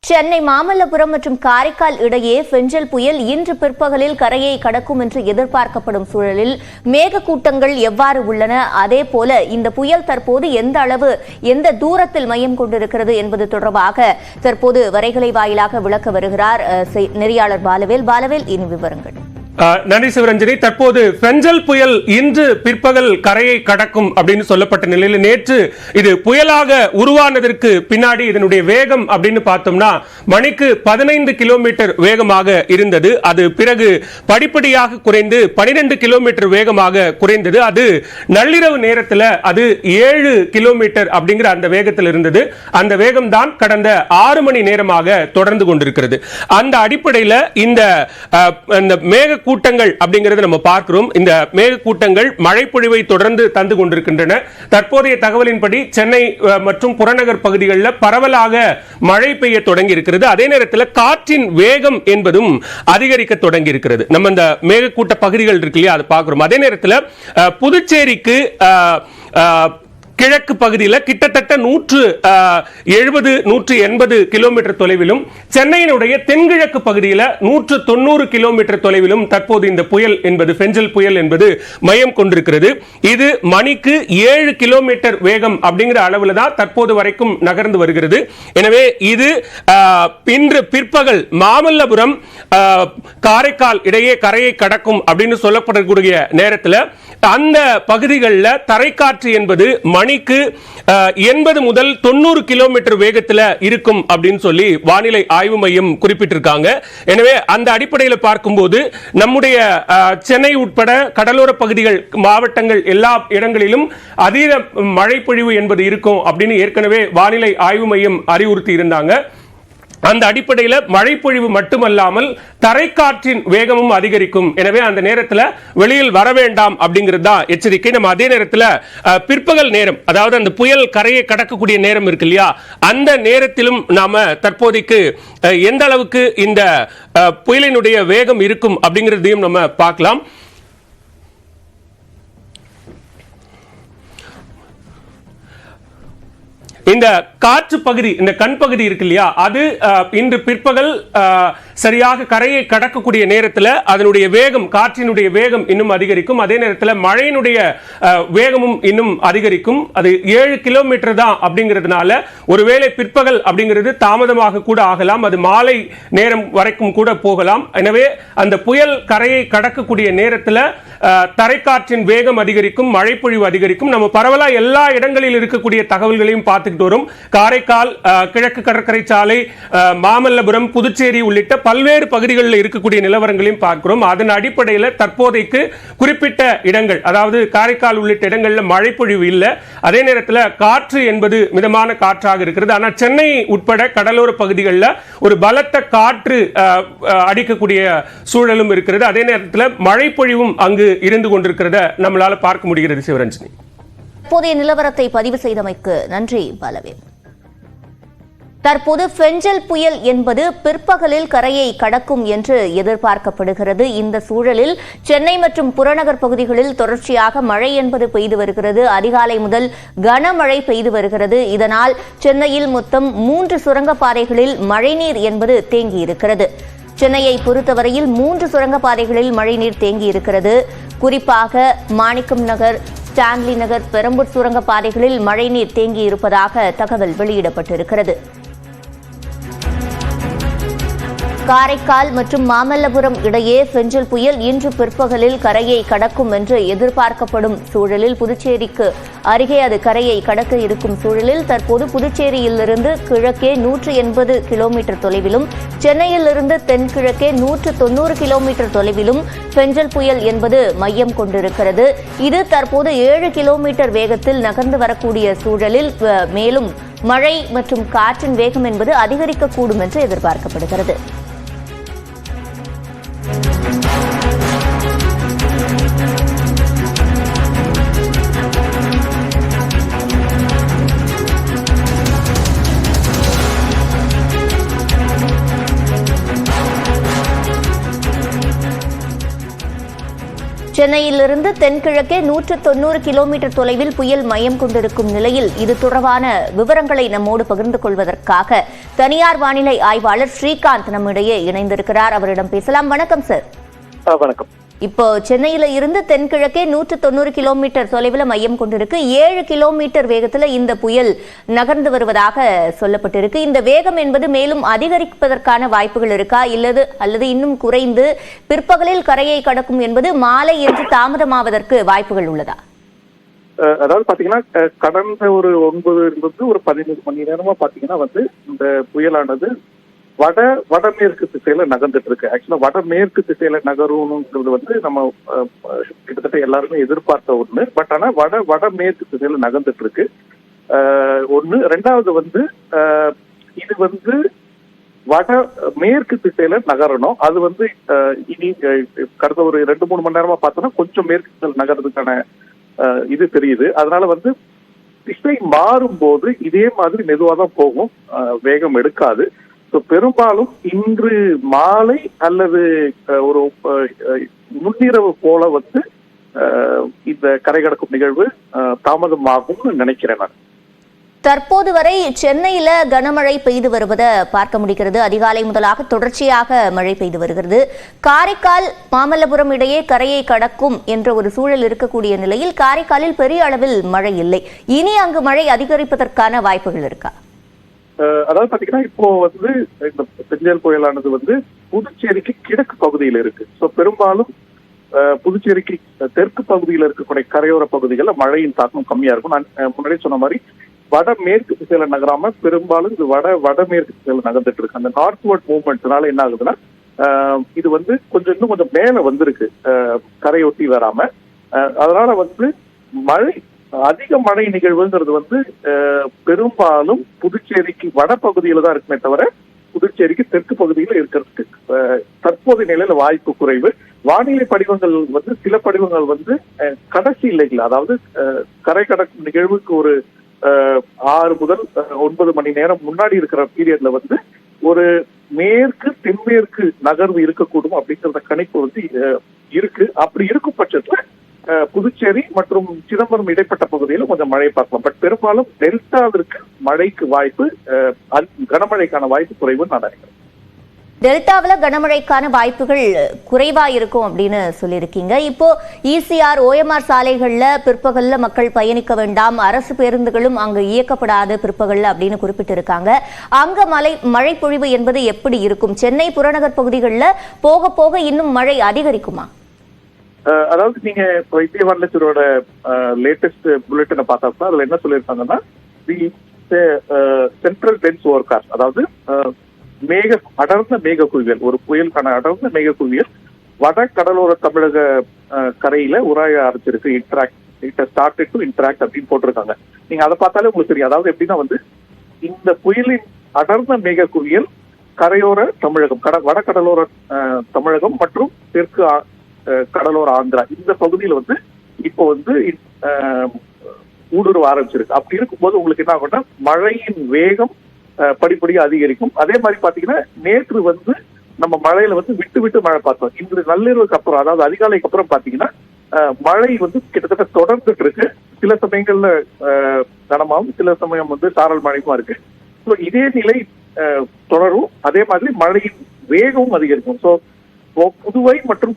சென்னை மாமல்லபுரம் மற்றும் காரைக்கால் இடையே பெஞ்சல் புயல் இன்று பிற்பகலில் கரையை கடக்கும் என்று எதிர்பார்க்கப்படும் சூழலில் மேகக்கூட்டங்கள் எவ்வாறு உள்ளன, அதேபோல இந்த புயல் தற்போது எந்த தூரத்தில் மையம் கொண்டிருக்கிறது என்பது தொடர்பாக தற்போது வரைகலை வாயிலாக விளக்க வருகிறார் நெறியாளர் பாலவேல். இனி விவரங்கள். நன்றி சிவரஞ்சனி. தற்போது பெஞ்சல் புயல் இன்று பிற்பகல் கரையை கடக்கும் அப்படின்னு சொல்லப்பட்ட நிலையில் நேற்று இது புயலாக உருவானதற்கு பின்னாடி இதனுடைய வேகம் அப்படின்னு பார்த்தோம்னா மணிக்கு 15 கிலோமீட்டர் வேகமாக இருந்தது. அது பிறகு படிப்படியாக குறைந்து 12 கிலோமீட்டர் வேகமாக குறைந்தது. அது நள்ளிரவு நேரத்தில் அது 7 கிலோமீட்டர் அப்படிங்கிற அந்த வேகத்தில் இருந்தது. அந்த வேகம் தான் கடந்த 6 மணி நேரமாக தொடர்ந்து கொண்டிருக்கிறது. அந்த அடிப்படையில் இந்த மேக கூட்டங்கள் அப்படிங்கிறது நம்ம பார்க்கிறோம். இந்த மேகக்கூட்டங்கள் மழைப்பொழிவை தொடர்ந்து தந்து கொண்டிருக்கின்றன. தற்போதைய தகவலின்படி சென்னை மற்றும் புறநகர் பகுதிகளில் பரவலாக மழை பெய்ய தொடங்கி இருக்கிறது. அதே நேரத்தில் காற்றின் வேகம் என்பதும் அதிகரிக்க தொடங்கி இருக்கிறது. நம்ம இந்த மேகக்கூட்ட பகுதிகள் இருக்கு இல்லையா, அதை பார்க்கிறோம். அதே நேரத்தில் புதுச்சேரிக்கு கிழக்கு பகுதியில் கிட்டத்தட்ட 170-180 கிலோமீட்டர் தொலைவிலும், சென்னையினுடைய தென்கிழக்கு பகுதியில் 190 கிலோமீட்டர் தொலைவிலும் தற்போது இந்த புயல் என்பது பெஞ்சல் புயல் என்பது மையம் கொண்டிருக்கிறது. இது மணிக்கு 7 கிலோமீட்டர் வேகம் அப்படிங்கிற அளவில் தான் தற்போது வரைக்கும் நகர்ந்து வருகிறது. எனவே இது இன்று பிற்பகல் மாமல்லபுரம் காரைக்கால் இடையே கரையை கடக்கும் அப்படின்னு சொல்லப்படக்கூடிய நேரத்தில் அந்த பகுதிகளில் தரைக்காற்று என்பது மணிக்கு 80 முதல் 90 கிலோமீட்டர் வேகத்தில் இருக்கும் அப்படின்னு சொல்லி வானிலை ஆய்வு மையம் குறிப்பிட்டிருக்காங்க. எனவே அந்த அடிப்படையில் பார்க்கும்போது நம்முடைய சென்னை உட்பட கடலோர பகுதிகள், மாவட்டங்கள் எல்லா இடங்களிலும் அதீத மழை பொழிவு என்பது இருக்கும் அப்படின்னு ஏற்கனவே வானிலை ஆய்வு மையம் அறிவுறுத்தி இருந்தாங்க. அந்த அடிப்படையில் மழைப்பொழிவு மட்டுமல்லாமல் தரைக்காற்றின் வேகமும் அதிகரிக்கும். எனவே அந்த நேரத்தில் வெளியில் வர வேண்டாம் அப்படிங்கிறது தான் எச்சரிக்கை. நம்ம அதே நேரத்தில் பிற்பகல் நேரம், அதாவது அந்த புயல் கரையை கடக்கக்கூடிய நேரம் இருக்கு இல்லையா, அந்த நேரத்திலும் நாம தற்போதைக்கு எந்த அளவுக்கு இந்த புயலினுடைய வேகம் இருக்கும் அப்படிங்கிறதையும் நம்ம பார்க்கலாம். இந்த காற்று பகுதி, இந்த கண் பகுதி இருக்கு இல்லையா, அது இன்று பிற்பகல் சரியாக கரையை கடக்கக்கூடிய நேரத்தில் அதனுடைய வேகம், காற்றினுடைய வேகம் இன்னும் அதிகரிக்கும். அதே நேரத்தில் மழையினுடைய வேகமும் இன்னும் அதிகரிக்கும். அது 7 கிலோமீட்டர் தான் அப்படிங்கிறதுனால ஒருவேளை பிற்பகல் அப்படிங்கிறது தாமதமாக கூட ஆகலாம், அது மாலை நேரம் வரைக்கும் கூட போகலாம். எனவே அந்த புயல் கரையை கடக்கக்கூடிய நேரத்தில் தரைக்காற்றின் வேகம் அதிகரிக்கும், மழைப்பொழிவு அதிகரிக்கும். நம்ம பரவலா எல்லா இடங்களில் இருக்கக்கூடிய தகவல்களையும் பார்த்துக்கிட்டு வரும். காரைக்கால், கிழக்கு கடற்கரை சாலை, மாமல்லபுரம், புதுச்சேரி உள்ளிட்ட பல்வேறு பகுதிகளில் இருக்கக்கூடிய நிலவரங்களையும் பார்க்கிறோம். அதன் அடிப்படையில் தற்போதைக்கு குறிப்பிட்ட இடங்கள், அதாவது காரைக்கால் உள்ளிட்ட இடங்களில் மழைப்பொழிவு இல்லை. அதே நேரத்தில் காற்று என்பது மிதமான காற்றாக இருக்கிறது. ஆனால் சென்னை உட்பட கடலோர பகுதிகளில் ஒரு பலத்த காற்று அடிக்கக்கூடிய சூழலும் இருக்கிறது. அதே நேரத்தில் மழைப்பொழிவும் அங்கு இருந்து கொண்டிருக்கிறத நம்மளால பார்க்க முடிகிறது. சிவரஞ்சனி, தற்போதைய நிலவரத்தை பதிவு செய்தமைக்கு நன்றி பாலவேல். தற்போது பெஞ்சல் புயல் என்பது பிற்பகலில் கரையை கடக்கும் என்று எதிர்பார்க்கப்படுகிறது. இந்த சூழலில் சென்னை மற்றும் புறநகர் பகுதிகளில் தொடர்ச்சியாக மழை என்பது பெய்து வருகிறது. அதிகாலை முதல் கனமழை பெய்து வருகிறது. இதனால் சென்னையில் மொத்தம் 3 சுரங்கப்பாதைகளில் மழைநீர் என்பது தேங்கியிருக்கிறது. சென்னையை பொறுத்தவரையில் 3 சுரங்கப்பாதைகளில் மழைநீர் தேங்கியிருக்கிறது. குறிப்பாக மாணிக்கம் நகர், ஸ்டான்லி நகர், பெரம்பூர் சுரங்கப்பாதைகளில் மழைநீர் தேங்கியிருப்பதாக தகவல் வெளியிடப்பட்டிருக்கிறது. காரைக்கால் மற்றும் மாமல்லபுரம் இடையே பெஞ்சல் புயல் இன்று பிற்பகலில் கரையை கடக்கும் என்று எதிர்பார்க்கப்படும் சூழலில், புதுச்சேரிக்கு அருகே அது கரையை கடக்க இருக்கும் சூழலில் தற்போது புதுச்சேரியிலிருந்து கிழக்கே 180 கிலோமீட்டர் தொலைவிலும், சென்னையிலிருந்து தென்கிழக்கே 190 கிலோமீட்டர் தொலைவிலும் பெஞ்சல் புயல் என்பது மையம் கொண்டிருக்கிறது. இது தற்போது 7 கிலோமீட்டர் வேகத்தில் நகர்ந்து வரக்கூடிய சூழலில் மேலும் மழை மற்றும் காற்றின் வேகம் என்பது அதிகரிக்கக்கூடும் என்று எதிர்பார்க்கப்படுகிறது. சென்னையிலிருந்து தென்கிழக்கே 190 கிலோமீட்டர் தொலைவில் புயல் மையம் கொண்டிருக்கும் நிலையில் இது தொடர்பான விவரங்களை நம்மோடு பகிர்ந்து கொள்வதற்காக தனியார் வானிலை ஆய்வாளர் ஸ்ரீகாந்த் நம்மிடையே இணைந்திருக்கிறார். அவரிடம் பேசலாம். வணக்கம் சார். வணக்கம். இப்போ சென்னையில இருந்து தென்கிழக்கே 190 கிலோமீட்டர் தொலைவில் மையம் கொண்டிருக்கு. 7 கிலோமீட்டர் வேகத்துல இந்த புயல் நகர்ந்து வருவதாக சொல்லப்பட்டிருக்கு. இந்த வேகம் என்பது மேலும் அதிகரிப்பதற்கான வாய்ப்புகள் இருக்கா, அல்லது இன்னும் குறைந்து பிற்பகலில் கரையை கடக்கும் என்பது மாலை என்று தாமதமாவதற்கு வாய்ப்புகள் உள்ளதா? அதாவது பாத்தீங்கன்னா கடந்த ஒரு 9 ஒரு 15 மணி நேரமா பாத்தீங்கன்னா இந்த புயலானது வடமேற்கு திசையில நகர்ந்துட்டு இருக்கு. ஆக்சுவலா வடமேற்கு திசையில நகரும்ங்கிறது நம்ம கிட்டத்தட்ட எல்லாருமே எதிர்பார்த்த ஒண்ணு. பட் ஆனா வடமேற்கு திசையில நகர்ந்துட்டு இருக்கு ஒண்ணு. ரெண்டாவது இது வடமேற்கு திசையில நகரணும். அது இனி கடந்த ஒரு 2-3 மணி நேரமா பார்த்தோம்னா கொஞ்சம் மேற்கு திசையில நகர்றதுக்கான இது தெரியுது. அதனால திசை மாறும் போது இதே மாதிரி மெதுவாக தான் போகும், வேகம் எடுக்காது. பெரும்பாலும் இன்று மாலை அல்லது ஒரு முன்னிரவு போல இந்த கரை கடக்கும் நிகழ்வு தாமதமாகும்னு நினைக்கிறேன் நான். தற்போது வரை சென்னையில கனமழை பெய்து வருவதை பார்க்க முடிகிறது. அதிகாலை முதலாக தொடர்ச்சியாக மழை பெய்து வருகிறது. காரைக்கால் மாமல்லபுரம் இடையே கரையை கடக்கும் என்ற ஒரு சூழல் இருக்கக்கூடிய நிலையில் காரைக்காலில் பெரிய அளவில் மழை இல்லை. இனி அங்கு மழை அதிகரிப்பதற்கான வாய்ப்புகள் இருக்கா? அதாவது பாத்தீங்கன்னா இப்போ இந்த பெஞ்சல் புயலானது புதுச்சேரிக்கு கிழக்கு பகுதியில் இருக்கு. ஸோ பெரும்பாலும் புதுச்சேரிக்கு தெற்கு பகுதியில் இருக்கக்கூடிய கரையோர பகுதிகளில் மழையின் தாக்கம் கம்மியா இருக்கும். நான் முன்னாடி சொன்ன மாதிரி வடமேற்கு திசையில நகராம பெரும்பாலும் இது வடமேற்கு திசையில நகர்ந்துட்டு இருக்கு. அந்த நார்த்வர்ட் மூவ்மெண்ட்னால என்ன ஆகுதுன்னா இது இன்னும் கொஞ்சம் மேல வந்திருக்கு, கரையொட்டி வராம. அதனால மழை அதிக மழை நிகழ்வுங்கிறது பெரும்பாலும் புதுச்சேரிக்கு வடபகுதியில தான் இருக்குமே தவிர புதுச்சேரிக்கு தெற்கு பகுதியில் இருக்கிறதுக்கு தற்போதைய நிலையில வாய்ப்பு குறைவு. வானிலை படிவங்கள் சில படிவங்கள் கடைசி இல்லைங்களா, அதாவது கரை கடக்கும் நிகழ்வுக்கு ஒரு 6 முதல் 9 மணி நேரம் முன்னாடி இருக்கிற பீரியட்ல ஒரு மேற்கு தென்மேற்கு நகர்வு இருக்கக்கூடும் அப்படிங்கிறத கணிப்பு இருக்கு. அப்படி இருக்கும் பட்சத்துல புதுச்சேரி மற்றும் சிதம்பரம் இடைப்பட்ட பகுதியில் கொஞ்சம் மழை பார்க்கலாம். பட் பெரும்பாலும் டெல்டாவிற்கு மழைக்கு வாய்ப்பு, கனமழைக்கான வாய்ப்பு குறைவுன்னு நான் நினைக்கிறேன். டெல்டாவில் கனமழைக்கான வாய்ப்புகள் குறைவா இருக்கும் அப்படின்னு சொல்லியிருக்கீங்க. இப்போ ECR OMR சாலைகள்ல பிற்பகல்ல மக்கள் பயணிக்க வேண்டாம், அரசு பேருந்துகளும் அங்கு இயக்கப்படாது பிற்பகல்ல அப்படின்னு குறிப்பிட்டு இருக்காங்க. அங்க மழை பொழிவு என்பது எப்படி இருக்கும்? சென்னை புறநகர் பகுதிகளில் போக போக இன்னும் மழை அதிகரிக்குமா? அதாவது நீங்க இந்திய வானிலைத்துறையோட லேட்டஸ்ட் புல்லட்டினை பார்த்தா அதுல என்ன சொல்லியிருக்காங்கன்னா சென்ட்ரல் டென்ஸ் ஓவர்காஸ்ட், அதாவது அடர்ந்த மேக குவியல், ஒரு புயலுக்கான அடர்ந்த மேக குவியல் வட கடலோர தமிழக கரையில உராய ஆரம்பிச்சிருக்கு. இன்டராக்ட் அப்படின்னு போட்டிருக்காங்க. நீங்க அதை பார்த்தாலே உங்களுக்கு தெரியும். அதாவது எப்படின்னா இந்த புயலின் அடர்ந்த மேக குவியல் கரையோர தமிழகம், வட கடலோர தமிழகம் மற்றும் தெற்கு கடலோர ஆந்திரா இந்த பகுதியில் இப்போ ஊடுருவ ஆரம்பிச்சிருக்கு. அப்படி இருக்கும்போது உங்களுக்கு என்ன ஆகும்னா மழையின் வேகம் படிப்படியா அதிகரிக்கும். அதே மாதிரி பாத்தீங்கன்னா நேற்று நம்ம மழையில விட்டு விட்டு மழை பார்த்தோம். இன்று நள்ளிரவுக்கு அப்புறம், அதாவது அதிகாலைக்கு அப்புறம் பாத்தீங்கன்னா மழை கிட்டத்தட்ட தொடர்ந்துட்டு இருக்கு. சில சமயங்கள்ல கனமாவும் சில சமயம் சாரல் மழையுமா இருக்கு. ஸோ இதே நிலை தொடரும். அதே மாதிரி மழையின் வேகமும் அதிகரிக்கும். ஸோ புதுவை மற்றும்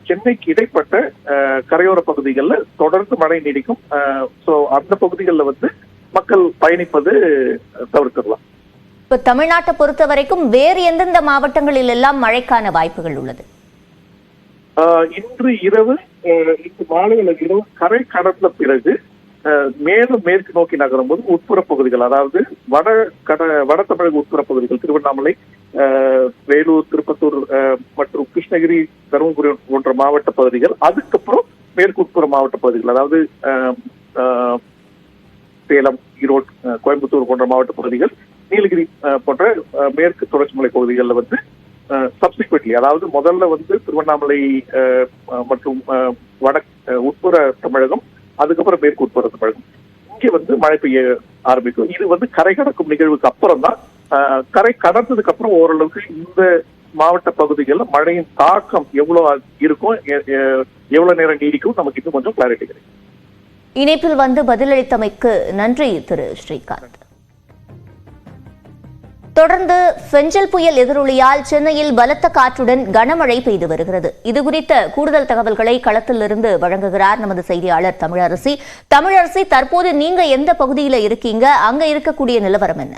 சென்னைக்கு இடைப்பட்ட கரையோர பகுதிகளில் தொடர்ந்து மழை நீடிக்கும். ஸோ அந்த பகுதிகளில் மக்கள் பயணிப்பது தவிர்க்கலாம். இப்ப தமிழ்நாட்டை பொறுத்த வரைக்கும் வேறு எந்தெந்த மாவட்டங்களில் எல்லாம் மழைக்கான வாய்ப்புகள் உள்ளது? இன்று இரவு, இன்று மாலை அல்லது இரவு கரை கடந்த பிறகு மேலும் மேற்கு நோக்கி நகரும் போது உட்புற பகுதிகள், அதாவது வட தமிழக உட்புற பகுதிகள், திருவண்ணாமலை, வேலூர், திருப்பத்தூர் மற்றும் கிருஷ்ணகிரி, தருமபுரி போன்ற மாவட்ட பகுதிகள், அதுக்கப்புறம் மேற்கு உட்புற மாவட்ட பகுதிகள், அதாவது சேலம், ஈரோடு, கோயம்புத்தூர் போன்ற மாவட்ட பகுதிகள், நீலகிரி போன்ற மேற்கு தொடர்ச்சி மலை பகுதிகளில் சப்சிக்வெண்ட்லி, அதாவது முதல்ல திருவண்ணாமலை மற்றும் வட உட்புற தமிழகம், அதுக்கப்புறம் மேற்கு உட்புற தமிழகம் இங்கே மழை பெய்ய ஆரம்பிக்கும். இது கரை கடக்கும் நிகழ்வுக்கு அப்புறம் தான், கரை கடந்ததுக்கு அப்புறம் ஓரளவுக்கு இந்த மாவட்ட பகுதிகளில் மழையின் தாக்கம் எவ்வளவு இருக்கும், எவ்வளவு நேரம் நீடிக்கும் நமக்கு இன்னும் கொஞ்சம் கிளாரிட்டி கிடைக்கும். இணைப்பில் வந்து பதிலளித்தமைக்கு நன்றி திரு ஸ்ரீகாந்த். தொடர்ந்து பெஞ்சல் புயல் எதிரொலியால் சென்னையில் பலத்த காற்றுடன் கனமழை பெய்து வருகிறது. இதுகுறித்த கூடுதல் தகவல்களை களத்திலிருந்து வழங்குகிறார் நமது செய்தியாளர் தமிழரசி. தமிழரசி, தற்போது நீங்க எந்த பகுதியில இருக்கீங்க? அங்க இருக்கக்கூடிய நிலவரம் என்ன?